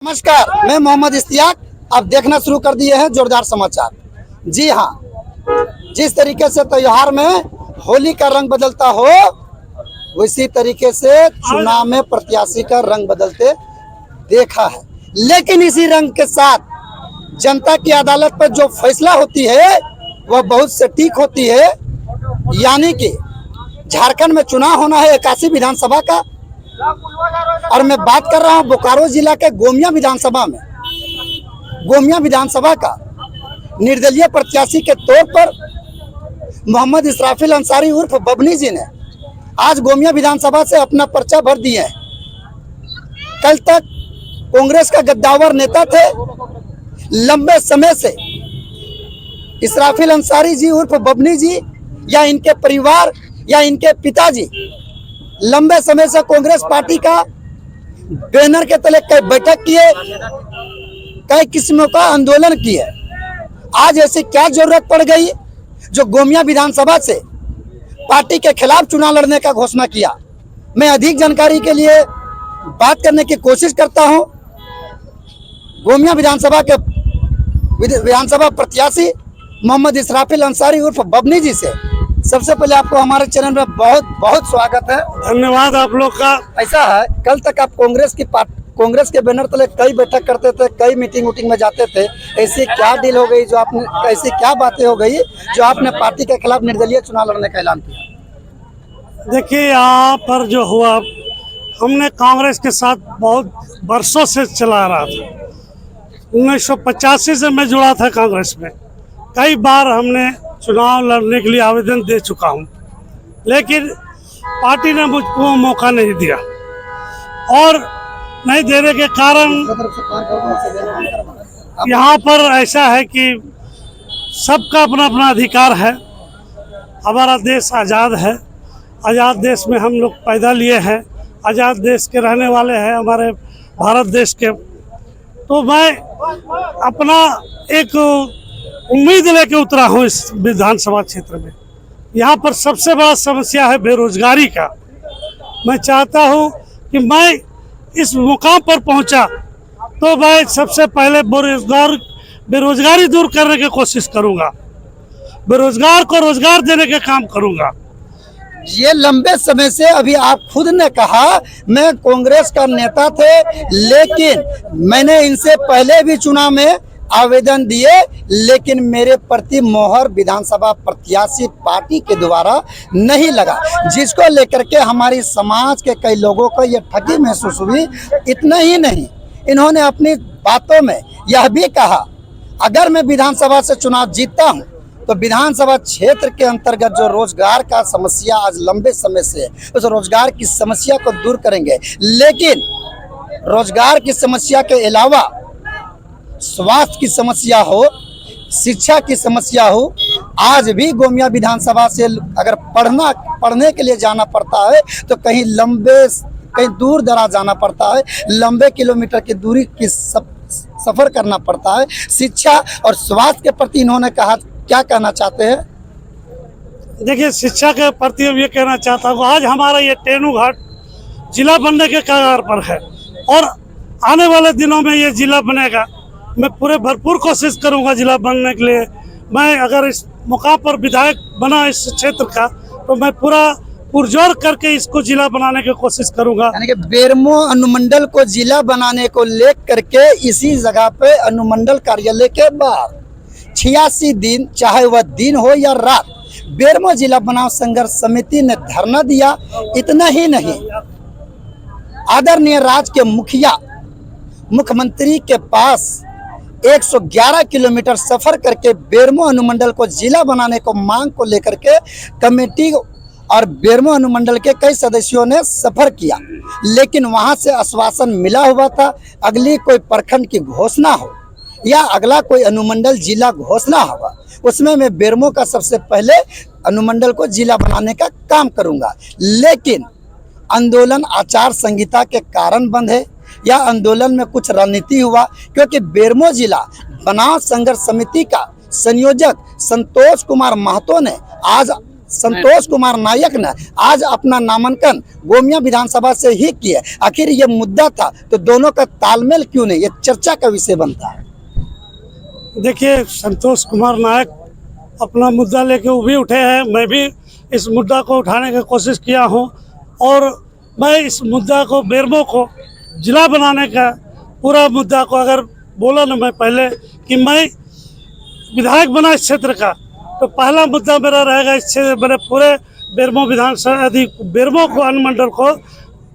नमस्कार, मैं मोहम्मद इश्तियाक। आप देखना शुरू कर दिए हैं जोरदार समाचार। जी हाँ, जिस तरीके से त्योहार में होली का रंग बदलता हो, उसी तरीके से चुनाव में प्रत्याशी का रंग बदलते देखा है। लेकिन इसी रंग के साथ जनता की अदालत पर जो फैसला होती है वह बहुत सटीक होती है। यानी कि झारखंड में चुनाव होना है 81 विधानसभा का, और मैं बात कर रहा हूं बोकारो जिला के गोमिया विधानसभा में। गोमिया विधानसभा का निर्दलीय प्रत्याशी के तौर पर मोहम्मद इसराफिल अंसारी उर्फ बबनी जी ने आज गोमिया विधानसभा से अपना पर्चा भर दिए हैं। कल तक कांग्रेस का गद्दावर नेता थे। लंबे समय से इसराफिल अंसारी जी उर्फ बबनी जी या इनके परिवार या इनके पिताजी लंबे समय से कांग्रेस पार्टी का बैनर के तले कई बैठक किए, कई किस्मों का आंदोलन किए। आज ऐसी क्या जरूरत पड़ गई जो गोमिया विधानसभा से पार्टी के खिलाफ चुनाव लड़ने का घोषणा किया? मैं अधिक जानकारी के लिए बात करने की कोशिश करता हूं गोमिया विधानसभा के विधानसभा प्रत्याशी मोहम्मद इसराफिल अंसारी उर्फ बबनी जी से। सबसे पहले आपको हमारे चैनल में बहुत बहुत स्वागत है। धन्यवाद आप लोग का। ऐसा है, कल तक आप कांग्रेस के बैनर तले कई बैठक करते थे, कई मीटिंग में जाते थे। ऐसी क्या डील हो गई जो आपने, ऐसी क्या बातें हो गई जो आपने पार्टी के खिलाफ निर्दलीय चुनाव लड़ने का ऐलान किया? देखिए, यहाँ पर जो हुआ, हमने कांग्रेस के साथ बहुत वर्षों से चला रहा था। 1985 से मैं जुड़ा था कांग्रेस में। कई बार हमने चुनाव लड़ने के लिए आवेदन दे चुका हूं, लेकिन पार्टी ने मुझको मौका नहीं दिया, और नहीं देने के कारण यहाँ पर ऐसा है कि सबका अपना अपना अधिकार है। हमारा देश आज़ाद है, आज़ाद देश में हम लोग पैदा लिए हैं, आज़ाद देश के रहने वाले हैं, हमारे भारत देश के। तो मैं अपना एक उम्मीद लेके उतरा हूँ इस विधानसभा क्षेत्र में। यहाँ पर सबसे बड़ा समस्या है बेरोजगारी का। मैं चाहता हूँ कि मैं इस मुकाम पर पहुँचा तो मैं सबसे पहले बेरोजगारी दूर करने की कोशिश करूँगा, बेरोजगार को रोजगार देने का काम करूँगा। ये लंबे समय से, अभी आप खुद ने कहा मैं कांग्रेस का नेता थे, लेकिन मैंने इनसे पहले भी चुनाव में आवेदन दिए, लेकिन मेरे प्रति मोहर विधानसभा प्रत्याशी पार्टी के द्वारा नहीं लगा, जिसको लेकर के हमारी समाज के कई लोगों को ये ठगी महसूस हुई। इतना ही नहीं, इन्होंने अपनी बातों में यह भी कहा अगर मैं विधानसभा से चुनाव जीतता हूं तो विधानसभा क्षेत्र के अंतर्गत जो रोजगार का समस्या आज लंबे समय से है, उस रोजगार की समस्या को दूर करेंगे। लेकिन रोजगार की समस्या के अलावा स्वास्थ्य की समस्या हो, शिक्षा की समस्या हो, आज भी गोमिया विधानसभा से अगर पढ़ने के लिए जाना पड़ता है तो कहीं दूर दराज जाना पड़ता है, लंबे किलोमीटर की दूरी की सफर करना पड़ता है। शिक्षा और स्वास्थ्य के प्रति इन्होंने कहा, क्या कहना चाहते हैं? देखिए, शिक्षा के प्रति ये कहना चाहता हूँ, आज हमारा ये तेनूघाट जिला बनने के कगार पर है, और आने वाले दिनों में ये जिला बनेगा। मैं पूरे भरपूर कोशिश करूंगा जिला बनने के लिए। मैं अगर इस मुकाम पर विधायक बना इस क्षेत्र का, तो मैं पूरा पुरजोर करके इसको जिला बनाने की कोशिश करूंगा। यानी कि बेरमो अनुमंडल को जिला बनाने को लेकर के इसी जगह पे अनुमंडल कार्यालय के बाहर 86 दिन, चाहे वह दिन हो या रात, बेरमो जिला बनाओ संघर्ष समिति ने धरना दिया। इतना ही नहीं, आदरणीय राज्य के मुखिया मुख्यमंत्री के पास 111 किलोमीटर सफर करके बेरमो अनुमंडल को जिला बनाने को मांग को लेकर के कमेटी और बेरमो अनुमंडल के कई सदस्यों ने सफर किया, लेकिन वहां से आश्वासन मिला हुआ था अगली कोई प्रखंड की घोषणा हो या अगला कोई अनुमंडल जिला घोषणा होगा, उसमें मैं बेरमो का सबसे पहले अनुमंडल को जिला बनाने का काम करूंगा। लेकिन आंदोलन आचार संहिता के कारण बंद है या आंदोलन में कुछ रणनीति हुआ, क्योंकि बेरमो जिला बनाओ संघर्ष समिति का संयोजक संतोष कुमार महतो ने आज संतोष कुमार नायक ने आज अपना नामांकन गोमिया विधानसभा से ही किया। आखिर ये मुद्दा था तो दोनों का तालमेल क्यों नहीं, ये चर्चा का विषय बनता है। देखिए, संतोष कुमार नायक अपना मुद्दा लेके वो भी उठे हैं, मैं भी इस मुद्दा को उठाने की कोशिश किया हूं और मैं इस मुद्दा को बेरमो को जिला बनाने का पूरा मुद्दा को अगर बोला ना मैं पहले कि मैं विधायक बना इस क्षेत्र का, तो पहला मुद्दा मेरा रहेगा इस क्षेत्र मेरे पूरे बेरमो विधानसभा बेरमो को अनुमंडल को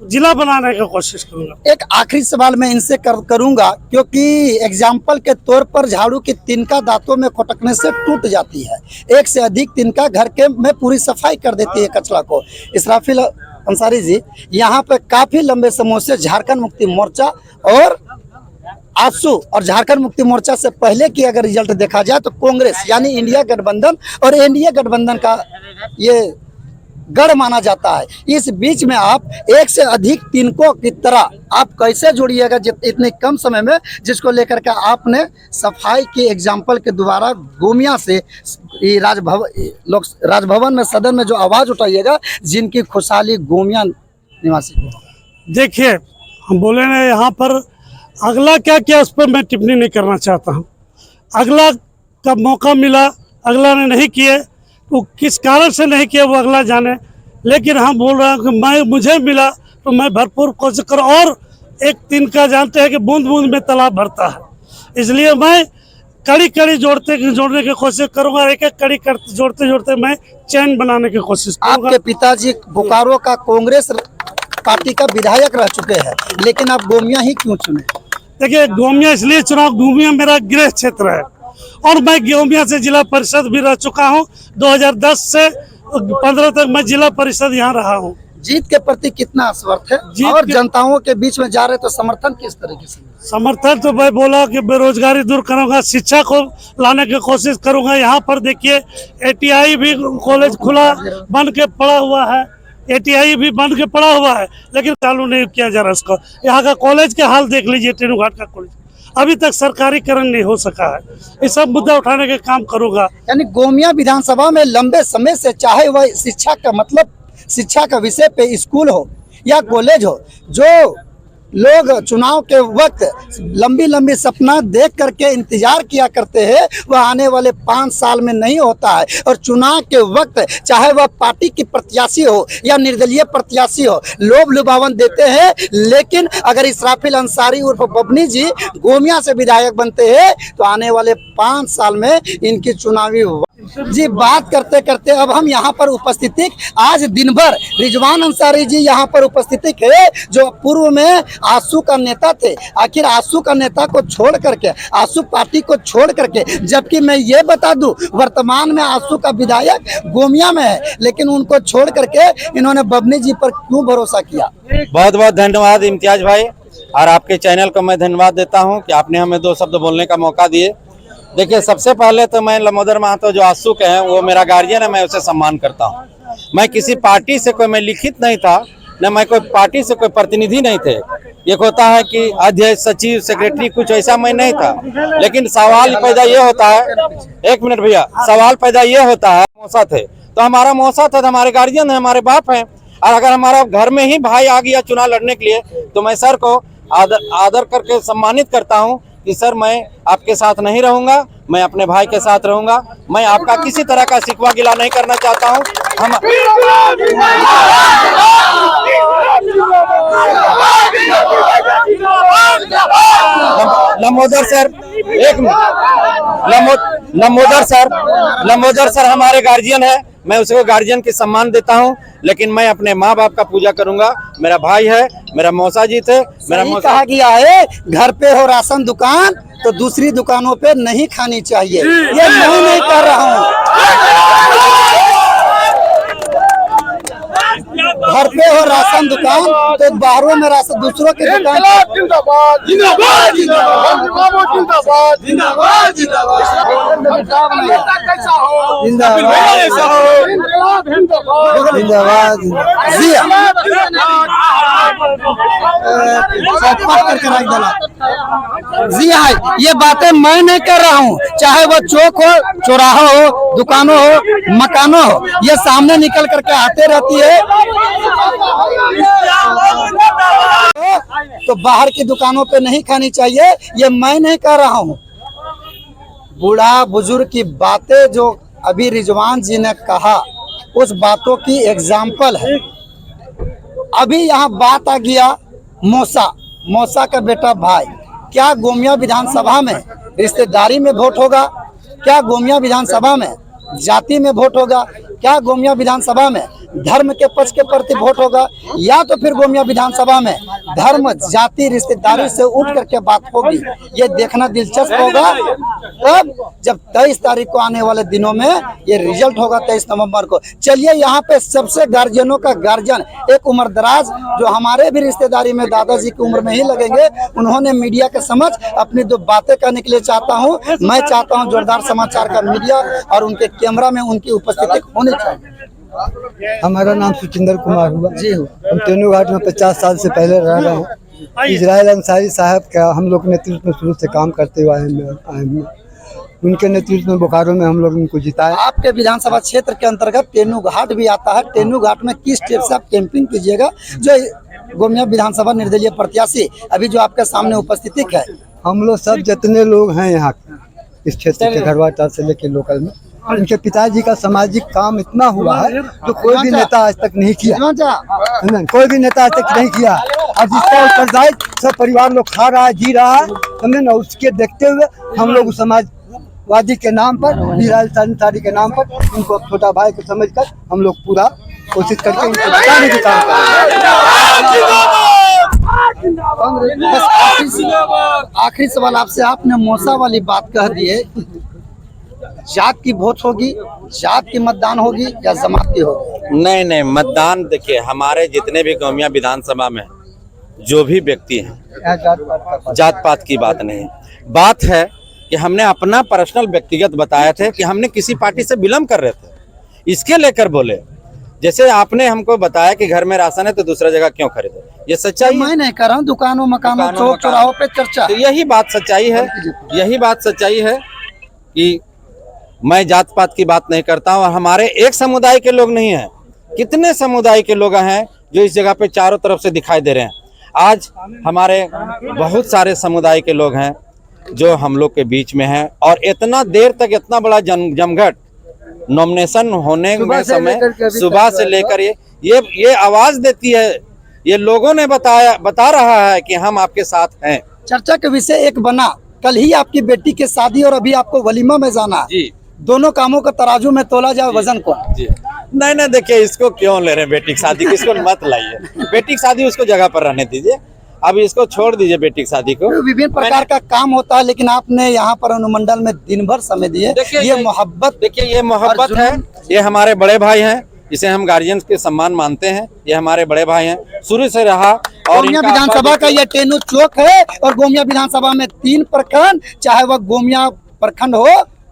जिला बनाने की कोशिश करूंगा। एक आखिरी सवाल मैं इनसे करूंगा, क्योंकि एग्जाम्पल के तौर पर झाड़ू की तिनका दांतों में खटकने से टूट जाती है, एक से अधिक तिनका घर के में पूरी सफाई कर देती है कचरा को। इसराफिल अंसारी जी, यहाँ पे काफी लंबे समय से झारखंड मुक्ति मोर्चा और आजसू और झारखंड मुक्ति मोर्चा से पहले की अगर रिजल्ट देखा जाए तो कांग्रेस यानी इंडिया गठबंधन और एनडीए गठबंधन का ये गढ़ माना जाता है। इस बीच में आप एक से अधिक तिनकों की तरह आप कैसे जोड़िएगा इतने कम समय में, जिसको लेकर के आपने सफाई के एग्जाम्पल के द्वारा गोमिया से राजभवन में सदन में जो आवाज उठाइएगा, जिनकी खुशहाली गोमिया निवासी को। देखिए, हम बोले ना यहाँ पर अगला क्या क्या उस पर मैं टिप्पणी नहीं करना चाहता हूँ। अगला का मौका मिला, अगला ने नहीं किए, वो किस कारण से नहीं किया वो अगला जाने, लेकिन हम बोल रहे हैं कि मुझे मिला तो मैं भरपूर कोशिश करूँ। और एक तिनका जानते हैं कि बूंद बूंद में तालाब भरता है, इसलिए मैं कड़ी कड़ी जोड़ने की कोशिश करूँगा। एक एक कड़ी जोड़ते जोड़ते मैं चैन बनाने की कोशिश करूँगा। आपके पिताजी बोकारो का कांग्रेस पार्टी का विधायक रह चुके हैं, लेकिन आप गोमिया ही क्यों चुने? देखिए, गोमिया इसलिए चुनाव, गोमिया मेरा गृह क्षेत्र है और मैं गोमिया से जिला परिषद भी रह चुका हूं। 2010 से 15 तक मैं जिला परिषद यहां रहा हूं। जीत के प्रति कितना आश्वस्त है और जनताओं के बीच में जा रहे तो समर्थन किस तरीके से? समर्थन तो मैं बोला कि बेरोजगारी दूर करूंगा, शिक्षा को लाने की कोशिश करूंगा। यहाँ पर देखिए, ATI भी कॉलेज खुला बन के पड़ा हुआ है, ATI भी बन के पड़ा हुआ है, लेकिन चालू नहीं किया जा रहा उसको। यहाँ का कॉलेज के हाल देख लीजिए, तेनुघाट का कॉलेज अभी तक सरकारीकरण नहीं हो सका है। ये सब मुद्दा उठाने के काम करूंगा। यानी गोमिया विधानसभा में लंबे समय से, चाहे वह शिक्षा का मतलब शिक्षा का विषय पे स्कूल हो या कॉलेज हो, जो लोग चुनाव के वक्त लंबी लंबी सपना देख करके इंतजार किया करते हैं, वह आने वाले 5 साल में नहीं होता है। और चुनाव के वक्त चाहे वह पार्टी की प्रत्याशी हो या निर्दलीय प्रत्याशी हो, लोभ लुभावन देते हैं। लेकिन अगर इसराफिल अंसारी उर्फ बबनी जी गोमिया से विधायक बनते हैं तो आने वाले 5 साल में इनकी चुनावी जी बात करते करते अब हम यहाँ पर उपस्थिति, आज दिन भर रिजवान अंसारी जी यहाँ पर उपस्थिति है, जो पूर्व में आजसू का नेता थे। आखिर आजसू का नेता को छोड़ करके, आजसू पार्टी को छोड़ करके, जबकि मैं ये बता दूं वर्तमान में आजसू का विधायक गोमिया में है, लेकिन उनको छोड़ करके इन्होंने बबनी जी पर क्यों भरोसा किया? बहुत बहुत धन्यवाद इम्तियाज भाई, और आपके चैनल को मैं धन्यवाद देता हूं कि आपने हमें 2 शब्द बोलने का मौका दिए। देखिए, सबसे पहले तो मैं लंबोदर महतो जो आजसू के हैं, वो मेरा गार्जियन है, मैं उसे सम्मान करता हूं। मैं किसी पार्टी से कोई मैं लिखित नहीं था, न मैं कोई पार्टी से कोई प्रतिनिधि नहीं थे। ये होता है कि अध्यक्ष, सचिव, सेक्रेटरी, कुछ ऐसा मैं नहीं था। लेकिन सवाल पैदा ये होता है, 1 मिनट भैया, सवाल पैदा ये होता है, मौसा थे तो हमारा मौसा था, तो हमारे गार्जियन है, हमारे बाप हैं। और अगर हमारा घर में ही भाई आ गया चुनाव लड़ने के लिए, तो मैं सर को आदर करके सम्मानित करता हूं कि सर, मैं आपके साथ नहीं रहूंगा, मैं अपने भाई के साथ रहूंगा। मैं आपका किसी तरह का शिकवा गिला नहीं करना चाहता हूं। हम Lambodar sir, 1 minute, Lambodar sir हमारे गार्जियन है, मैं उसको गार्जियन की सम्मान देता हूं। लेकिन मैं अपने माँ बाप का पूजा करूंगा। मेरा भाई है, मेरा मौसा जी थे, मेरा मौसा। कहा गया है घर पे हो राशन दुकान तो दूसरी दुकानों पे नहीं खानी चाहिए, ये नहीं कर रहा हूँ। घर पे हो राशन दुकान तो बाहरों में राशन दूसरों की दुकान जिंदाबाद जिंदाबाद जिंदाबाद जिंदाबाद जिंदाबाद जी जी हाँ, ये बातें मैं नहीं कर रहा हूँ, चाहे वो चौक हो, चौराहा हो, दुकानों हो, मकानों हो, ये सामने निकल करके आते रहती है। तो बाहर की दुकानों पे नहीं खानी चाहिए, ये मैं नहीं कर रहा हूँ। बूढ़ा बुजुर्ग की बातें जो अभी रिजवान जी ने कहा, उस बातों की एग्जाम्पल है। अभी यहाँ बात आ गया मौसा का बेटा भाई, क्या गोमिया विधानसभा में रिश्तेदारी में वोट होगा? क्या गोमिया विधानसभा में जाति में वोट होगा? क्या गोमिया विधानसभा में धर्म के पक्ष के प्रति वोट होगा? या तो फिर गोमिया विधानसभा में धर्म जाति रिश्तेदारी से उठ करके बात होगी? ये देखना दिलचस्प होगा तब जब 23 तारीख को आने वाले दिनों में ये रिजल्ट होगा, 23 नवंबर को। चलिए, यहाँ पे सबसे गार्जियनों का गार्जियन, एक उम्रदराज जो हमारे भी रिश्तेदारी में दादाजी की उम्र में ही लगेंगे, उन्होंने मीडिया के समक्ष अपनी दो बातें करने के लिए चाहता हूँ। मैं चाहता हूँ जोरदार समाचार का मीडिया और उनके कैमरा में उनकी उपस्थिति होनी चाहिए। हमारा नाम सुचिंदर कुमार हुआ जी हो। हम तेनूघाट में 50 साल से पहले रह रहे हैं। इजराइल अंसारी साहब का हम लोग नेतृत्व में शुरू से काम करते हुए आए हैं। उनके नेतृत्व में बोकारो में हम लोग उनको जिताए। आपके विधानसभा क्षेत्र के अंतर्गत तेनूघाट भी आता है। तेनूघाट में किस स्टेप से आप कैंपिंग कीजिएगा, जो गोमिया विधानसभा निर्दलीय प्रत्याशी अभी जो आपके सामने उपस्थिति है? हम लोग सब जितने लोग हैं यहाँ इस क्षेत्र के घरवाटा से लेके लोकल में, उनके पिताजी का सामाजिक काम इतना हुआ है जो कोई भी नेता आज तक नहीं किया। कोई भी नेता आज तक नहीं किया। और जिसका उत्तरदायित्व सब परिवार लोग खा रहा है, जी रहा है, समझे ना। उसके देखते हुए हम लोग समाजवादी के नाम पर, इजराइल अंसारी के नाम पर उनको छोटा भाई को समझकर हम लोग पूरा कोशिश करके उनको बताने की काम आखिरी सवाल आपसे, आपने मौसा वाली बात कह दिए, जात की वोट होगी, जात की मतदान होगी या जमात की होगी? नहीं, मतदान देखिए, हमारे जितने भी गोमिया विधानसभा में जो भी व्यक्ति हैं, जात पात की बात नहीं, बात है कि हमने अपना पर्सनल व्यक्तिगत बताया थे कि हमने किसी पार्टी से बिलोंग कर रहे थे, इसके लेकर बोले। जैसे आपने हमको बताया कि घर में राशन है तो दूसरा जगह क्यों खरीदे, ये सच्चाई मैं नहीं कर रहा हूँ। दुकानों मकानों चौक चौराहों पे चर्चा, तो यही बात सच्चाई है। यही बात सच्चाई है कि मैं जात पात की बात नहीं करता हूँ। और हमारे एक समुदाय के लोग नहीं हैं, कितने समुदाय के लोग हैं जो इस जगह पे चारों तरफ से दिखाई दे रहे हैं। आज हमारे बहुत सारे समुदाय के लोग हैं जो हम लोग के बीच में हैं। और इतना देर तक इतना बड़ा जमघट नॉमिनेशन होने में समय सुबह से लेकर ये आवाज देती है, ये लोगों ने बता रहा है कि हम आपके साथ हैं। चर्चा के विषय एक बना, कल ही आपकी बेटी की शादी और अभी आपको वलीमा में जाना जी, दोनों कामों का तराजू में तोला जाए, वजन को जी। नहीं, देखिए, इसको क्यों ले रहे हैं बेटी की शादी, किसको मत लाइए। बेटी की शादी उसको जगह पर रहने दीजिए, अब इसको छोड़ दीजिए बेटी की शादी को। विभिन्न प्रकार का काम होता है, लेकिन आपने यहाँ पर अनुमंडल में दिन भर समय दिए। ये मोहब्बत, देखिए, ये मोहब्बत है। ये हमारे बड़े भाई हैं, इसे हम गार्जियन के सम्मान मानते हैं। ये हमारे बड़े भाई हैं, शुरू से रहा। और गोमिया विधानसभा का ये टेनू चौक है और गोमिया विधानसभा में 3 प्रखंड, चाहे वह गोमिया प्रखंड हो,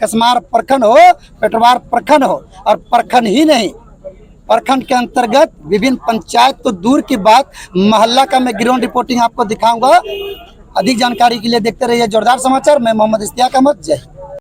कसमार प्रखंड हो, पेटवार प्रखंड हो, और प्रखंड ही नहीं, प्रखंड के अंतर्गत विभिन्न पंचायत तो दूर की बात, मोहल्ला का मैं ग्राउंड रिपोर्टिंग आपको दिखाऊंगा। अधिक जानकारी के लिए देखते रहिए जोरदार समाचार। मैं मोहम्मद इश्तियाक अहमद, जय हिंद।